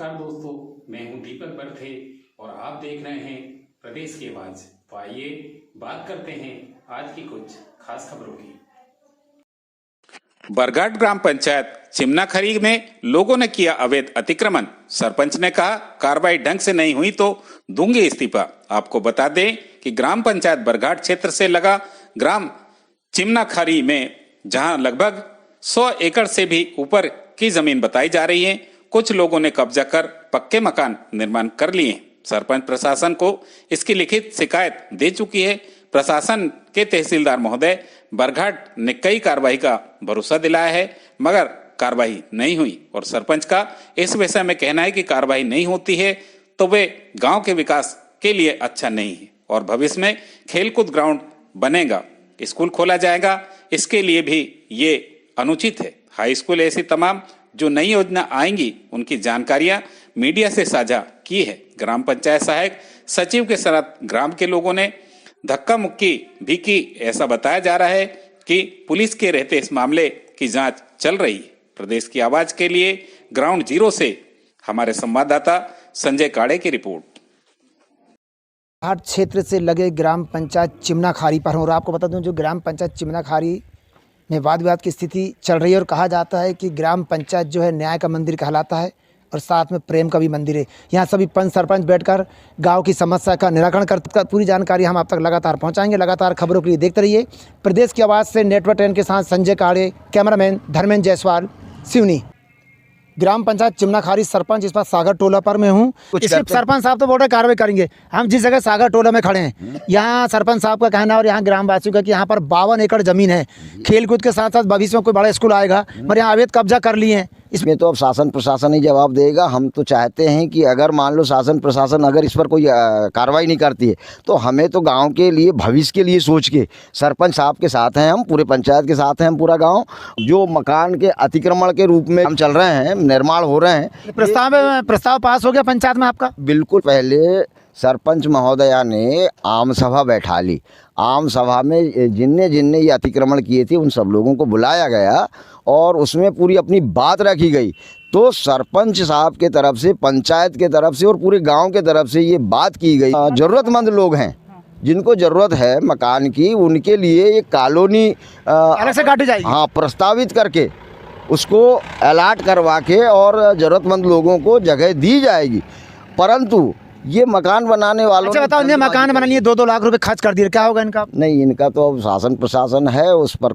नमस्कार दोस्तों, मैं हूं दीपक बर्थे और आप देख रहे हैं प्रदेश की आवाज। तो आइए बात करते हैं आज की कुछ खास खबरों की। बरघाट ग्राम पंचायत चिमनाखरी में लोगों ने किया अवैध अतिक्रमण। सरपंच ने कहा कार्रवाई ढंग से नहीं हुई तो दूंगे इस्तीफा। आपको बता दें कि ग्राम पंचायत बरघाट क्षेत्र से लगा ग्राम चिमनाखरी में जहां लगभग 100 एकड़ से भी ऊपर की जमीन बताई जा रही है, कुछ लोगों ने कब्जा कर पक्के मकान निर्माण कर लिए। सरपंच प्रशासन को इसकी लिखित शिकायत दे चुकी है। प्रशासन के तहसीलदार महोदय बरघाट ने कई कार्रवाई का भरोसा दिलाया है, मगर कार्रवाई नहीं हुई और सरपंच का इस विषय में कहना है कि कार्रवाई नहीं होती है तो वे गांव के विकास के लिए अच्छा नहीं है और भविष्य में खेलकूद ग्राउंड बनेगा, स्कूल खोला जाएगा, इसके लिए भी ये अनुचित है। हाई स्कूल ऐसी तमाम जो नई योजना आएंगी उनकी जानकारियां मीडिया से साझा की है। ग्राम पंचायत सहायक सचिव के साथ ग्राम के लोगों ने धक्का मुक्की भी की। ऐसा बताया जा रहा है कि पुलिस के रहते इस मामले की जांच चल रही है। प्रदेश की आवाज के लिए ग्राउंड जीरो से हमारे संवाददाता संजय काड़े की रिपोर्ट। बरघाट क्षेत्र से लगे ग्राम पंचायत चिमनाखरी पर हूँ और आपको बता दूं, जो ग्राम पंचायत चिमनाखरी में वाद विवाद की स्थिति चल रही है और कहा जाता है कि ग्राम पंचायत जो है न्याय का मंदिर कहलाता है और साथ में प्रेम का भी मंदिर है। यहाँ सभी पंच सरपंच बैठकर गांव की समस्या का निराकरण कर पूरी जानकारी हम आप तक लगातार पहुँचाएंगे। लगातार खबरों के लिए देखते रहिए प्रदेश की आवाज़ से नेटवर्क 10 के साथ संजय काड़े, कैमरामैन धर्मेंद्र जायसवाल, सिवनी। ग्राम पंचायत चिमनाखरी सरपंच इस बार सागर टोला पर मैं हूँ। इसके सरपंच साहब तो बोल रहे कार्रवाई करेंगे। हम जिस जगह सागर टोला में खड़े हैं, यहाँ सरपंच साहब का कहना और यहाँ ग्रामवासियों का कि यहाँ पर 52 एकड़ जमीन है, खेलकूद के साथ साथ भविष्य में कोई बड़ा स्कूल आएगा, मगर यहाँ अवैध कब्जा कर लिए हैं। इसमें तो अब शासन प्रशासन ही जवाब देगा। हम तो चाहते हैं कि अगर मान लो शासन प्रशासन अगर इस पर कोई कार्रवाई नहीं करती है तो हमें तो गांव के लिए भविष्य के लिए सोच के सरपंच साहब के साथ हैं, हम पूरे पंचायत के साथ हैं, हम पूरा गांव जो मकान के अतिक्रमण के रूप में हम चल रहे हैं, निर्माण हो रहे हैं। प्रस्ताव पास हो गया पंचायत में आपका? बिल्कुल। पहले सरपंच महोदया ने आम सभा बैठा ली। आम सभा में जिनने ये अतिक्रमण किए थे उन सब लोगों को बुलाया गया और उसमें पूरी अपनी बात रखी गई। तो सरपंच साहब के तरफ से, पंचायत के तरफ से और पूरे गांव के तरफ से ये बात की गई, ज़रूरतमंद लोग हैं जिनको ज़रूरत है मकान की, उनके लिए एक कॉलोनी अलग से काटी जाएगी। हाँ, प्रस्तावित करके उसको अलॉट करवा के और ज़रूरतमंद लोगों को जगह दी जाएगी। परंतु ये मकान बनाने वालों अच्छा बताओ, इन्हें मकान बना लिए 2-2 लाख रुपए खर्च कर दिए, क्या होगा इनका? नहीं, इनका तो अब शासन प्रशासन है, उस पर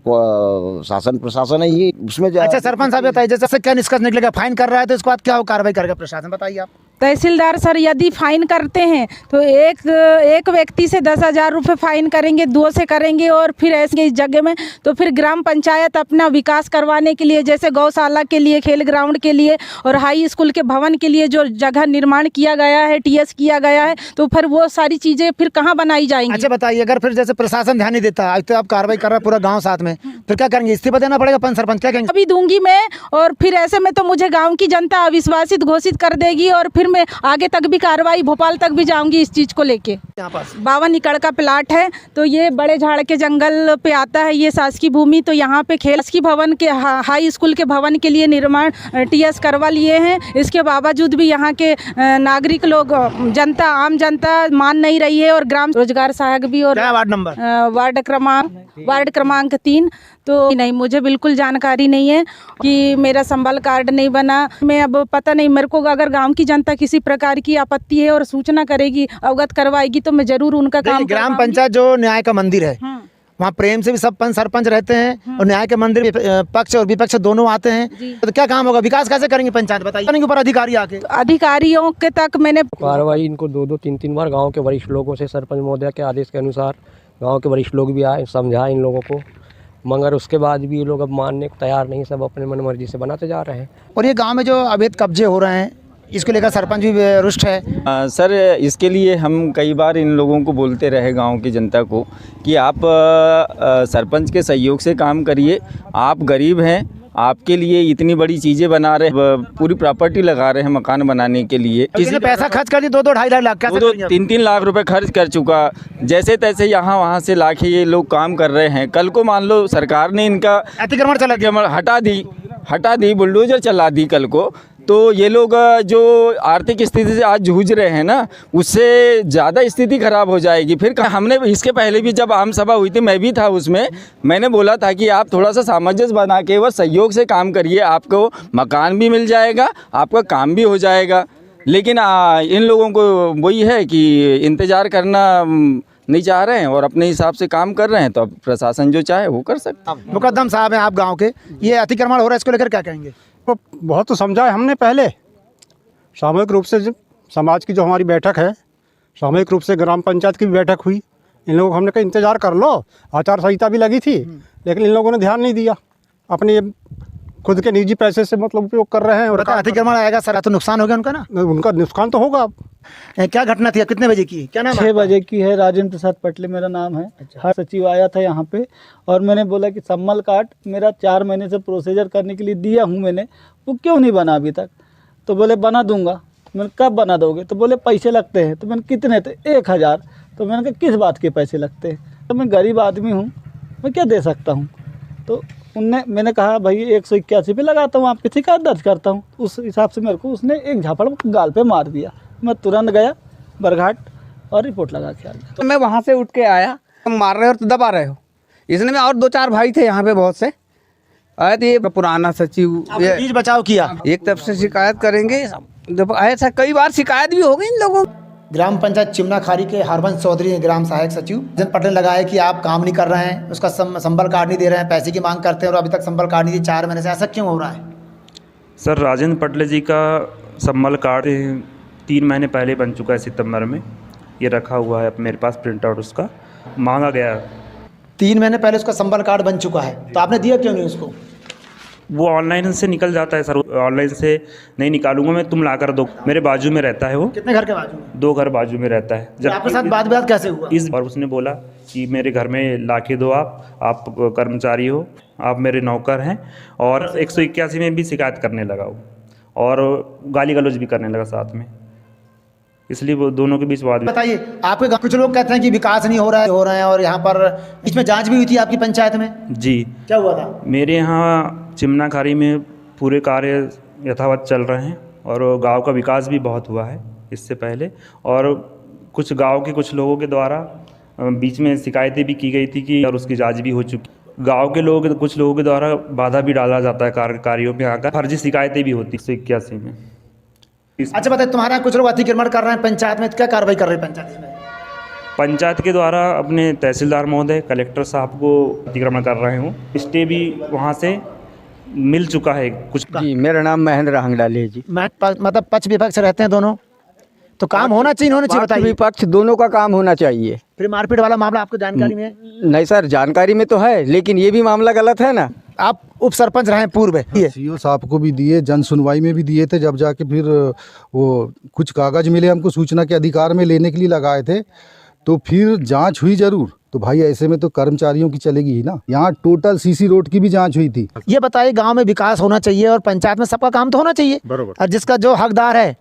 शासन प्रशासन है ही उसमें। अच्छा सरपंच साहब बताइए, जैसे क्या निष्कर्ष निकलेगा? फाइन कर रहा है तो इसके बाद क्या कार्रवाई करेगा प्रशासन, बताइए आप। तहसीलदार सर यदि फाइन करते हैं तो एक व्यक्ति से 10,000 रुपये फाइन करेंगे, 2 से करेंगे और फिर ऐसे इस जगह में तो फिर ग्राम पंचायत अपना विकास करवाने के लिए, जैसे गौशाला के लिए, खेल ग्राउंड के लिए और हाई स्कूल के भवन के लिए जो जगह निर्माण किया गया है, टीएस किया गया है, तो फिर वो सारी चीज़ें फिर कहाँ बनाई जाएंगी? अच्छा बताइए, अगर फिर जैसे प्रशासन ध्यान नहीं देता, आज तो आप कार्रवाई कर रहा है पूरा गाँव साथ में, फिर क्या करेंगे? इस्तीफा देना पड़ेगा पंच सरपंच, क्या कहेंगे? अभी दूंगी मैं और फिर ऐसे में तो मुझे गाँव की जनता अविश्वासित घोषित कर देगी और फिर मैं आगे तक भी कार्रवाई, भोपाल तक भी जाऊंगी इस चीज को लेके। यहाँ पास 52 एकड़ का प्लाट है, तो ये बड़े झाड़ के जंगल पे आता है, ये शासकीय भूमि। तो यहाँ पे खेल की भवन के हाई स्कूल के भवन के लिए निर्माण टीएस करवा लिए हैं। इसके बावजूद भी यहाँ के नागरिक लोग, जनता, आम जनता मान नहीं रही है और ग्राम रोजगार सहायक भी और वार्ड क्रमांक 3 तो नहीं, मुझे बिल्कुल जानकारी नहीं है कि मेरा संबल कार्ड नहीं बना। मैं अब पता नहीं, मेरे को अगर गांव की जनता किसी प्रकार की आपत्ति है और सूचना करेगी, अवगत करवाएगी तो मैं जरूर उनका काम। ग्राम पंचायत जो न्याय का मंदिर है, वहाँ प्रेम से भी सब पंच सरपंच रहते हैं और न्याय के मंदिर में पक्ष और विपक्ष दोनों आते हैं, तो क्या काम होगा? विकास कैसे करेंगे पंचायत, बताइए। ऊपर अधिकारी आके, अधिकारियों के तक मैंने कार्रवाई इनको 2-2, 3-3 बार गाँव के वरिष्ठ लोगों से, सरपंच महोदय के आदेश के अनुसार गाँव के वरिष्ठ लोग भी आए, समझाए इन लोगों को, मगर उसके बाद भी ये लोग अब मानने को तैयार नहीं, सब अपने मन मर्जी से बनाते जा रहे हैं। और ये गांव में जो अवैध कब्जे हो रहे हैं, इसको लेकर सरपंच भी रुष्ट है। सर, इसके लिए हम कई बार इन लोगों को बोलते रहे, गांव की जनता को, कि आप सरपंच के सहयोग से काम करिए। आप गरीब हैं, आपके लिए इतनी बड़ी चीज़ें बना रहे, पूरी प्रॉपर्टी लगा रहे हैं मकान बनाने के लिए। किसी पैसा खर्च कर दिए, 2-2, 2.5 लाख, 3-3 लाख रुपए खर्च कर चुका। जैसे तैसे यहाँ वहाँ से लाके ये लोग काम कर रहे हैं। कल को मान लो सरकार ने इनका अतिक्रमण हटा दी, बुलडोजर चला दी कल को, तो ये लोग जो आर्थिक स्थिति से आज जूझ रहे हैं ना, उससे ज़्यादा स्थिति खराब हो जाएगी। फिर हमने इसके पहले भी जब आम सभा हुई थी, मैं भी था उसमें, मैंने बोला था कि आप थोड़ा सा सामंजस्य बना के व सहयोग से काम करिए, आपको मकान भी मिल जाएगा, आपका काम भी हो जाएगा। लेकिन इन लोगों को वही है कि इंतज़ार करना नहीं चाह रहे हैं और अपने हिसाब से काम कर रहे हैं, तो अब प्रशासन जो चाहे वो कर सकता है। मुकद्दम साहब हैं आप गांव के, ये अतिक्रमण हो रहा है, इसको लेकर क्या कहेंगे? तो बहुत तो समझा है हमने पहले, सामूहिक रूप से समाज की जो हमारी बैठक है, सामूहिक रूप से ग्राम पंचायत की भी बैठक हुई, इन लोगों को हमने कहा इंतज़ार कर लो, आचार संहिता भी लगी थी, लेकिन इन लोगों ने ध्यान नहीं दिया, अपने खुद के निजी पैसे से मतलब उपयोग कर रहे हैं। और अतिक्रमण आएगा सर तो नुकसान हो गया उनका ना? उनका नुकसान तो होगा। क्या घटना थी, कितने बजे की, क्या नाम? 6 बजे की है। राजेंद्र प्रसाद पटले मेरा नाम है। हर सचिव आया था यहाँ पे और मैंने बोला कि सम्मल कार्ड मेरा 4 महीने से प्रोसीजर करने के लिए दिया हूँ मैंने, वो क्यों नहीं बना अभी तक? तो बोले बना दूंगा। मैंने कब बना दोगे? तो बोले पैसे लगते हैं। तो मैंने कितने? थे 1000। तो मैंने कहा किस बात के पैसे लगते हैं? तो मैं गरीब आदमी हूँ, मैं क्या दे सकता हूँ? तो मैंने कहा भाई 181 पे लगाता हूँ, आपकी शिकायत दर्ज करता हूँ। उस हिसाब से मेरे को उसने एक झापड़ गाल पे मार दिया। मैं तुरंत गया बरघाट और रिपोर्ट लगा के आ गया। तो मैं वहाँ से उठ के आया, मार रहे हो तो दबा रहे हो। इसने में और 2-4 भाई थे यहाँ पे बहुत से आए थे। ये पुराना सचिव बीच बचाव किया, एक तरफ से शिकायत करेंगे, जब ऐसा कई बार शिकायत भी हो गई इन लोगों। ग्राम पंचायत चिमना खारी के हरबंस चौधरी हैं ग्राम सहायक सचिव। जन पटने लगा है कि आप काम नहीं कर रहे हैं, उसका संबल कार्ड नहीं दे रहे हैं, पैसे की मांग करते हैं और अभी तक संबल कार्ड नहीं दिए 4 महीने से, ऐसा क्यों हो रहा है? सर, राजेंद्र पटले जी का संबल कार्ड 3 महीने पहले बन चुका है, सितंबर में। ये रखा हुआ है मेरे पास प्रिंट आउट, उसका मांगा गया। 3 महीने पहले उसका संबल कार्ड बन चुका है, तो आपने दिया क्यों नहीं उसको? वो ऑनलाइन से निकल जाता है सर, ऑनलाइन से नहीं निकालूंगा मैं, तुम ला कर दो। मेरे बाजू में रहता है वो। कितने घर के बाजू में? 2 घर बाजू में रहता है। जब आपके साथ बात कैसे हुआ? और उसने बोला कि मेरे घर में ला के दो, आप कर्मचारी हो, आप मेरे नौकर हैं। और 181 में भी शिकायत करने लगा वो, और गाली गलौज भी करने लगा साथ में, इसलिए वो दोनों के बीच वाद। बताइए, आपके गाँव कुछ लोग कहते हैं कि विकास नहीं हो रहा है और यहाँ पर इसमें जांच भी हुई थी आपकी पंचायत में? जी। क्या हुआ था? मेरे यहाँ चिमना खारी में पूरे कार्य यथावत चल रहे हैं और गांव का विकास भी बहुत हुआ है इससे पहले। और कुछ गांव के कुछ लोगों के द्वारा बीच में शिकायतें भी की गई थी कि, और उसकी जांच भी हो चुकी। गांव के लोग, कुछ लोगों के द्वारा बाधा भी डाला जाता है कार्यों में आकर, फर्जी शिकायतें भी होती 181 में। अच्छा बताइए, तुम्हारे यहाँ कुछ लोग अतिक्रमण कर रहे हैं पंचायत में, क्या कार्रवाई कर रहे हैं पंचायत में? पंचायत के द्वारा अपने तहसीलदार महोदय, कलेक्टर साहब को अतिक्रमण कर रहे हूँ, स्टे भी वहाँ से मिल चुका है कुछ। जी, मेरा नाम महेंद्र हंगडाले है जी। मतलब पक्ष विपक्ष रहते हैं दोनों, तो काम होना चाहिए बताइए। विपक्ष दोनों का काम होना चाहिए। फिर मारपीट वाला मामला आपको जानकारी में है? नहीं सर, जानकारी में तो है, लेकिन ये भी मामला गलत है ना। आप उप सरपंच रहे पूर्व, सीओ साहब को भी दिए, जन सुनवाई में भी दिए थे, जब जाके फिर वो कुछ कागज मिले हमको, सूचना के अधिकार में लेने के लिए लगाए थे, तो फिर जांच हुई जरूर। तो भाई ऐसे में तो कर्मचारियों की चलेगी ही ना। यहाँ टोटल सीसी रोड की भी जांच हुई थी। ये बताइए, गांव में विकास होना चाहिए और पंचायत में सबका काम तो होना चाहिए, बरोबर। और जिसका जो हकदार है